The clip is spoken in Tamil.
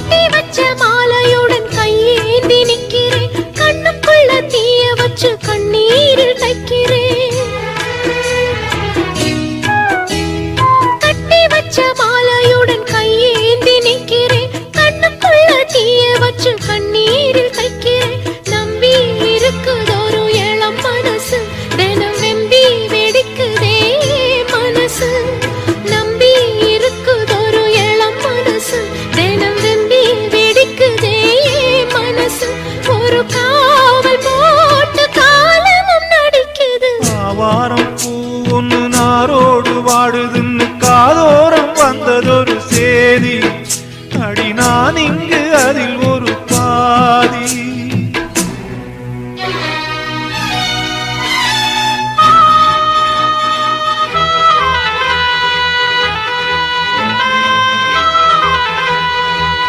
கட்டி வச்ச மாலையுடன் கையேந்தி நிக்கிறேன், கண்ணுக்குள்ள தீய வச்சு கண்ணீரில் தைக்கிறேன். கட்டி வச்ச மாலையுடன் கையேந்தி நிக்கிறேன், கண்ணுக்குள்ள தீய வச்சு கண்ணீரில் தைக்கிறேன். நம்பி இருக்குதொரு இளம் மனசு, தினம் வெம்பி வெடிக்குதே மனசு. நம்பி இருக்குதொரு இளம் மனசு, தினம் வெம்பி வெடிக்குதே மனசு. ஒரு காவல் போட்டு காலமும் நடிக்குது. ஆவாரம் பூ ஒன்று நாரோடு வாடுதுன்னு காதோரம் வந்ததொரு சேதி, அடி நான் இங்கு அதில்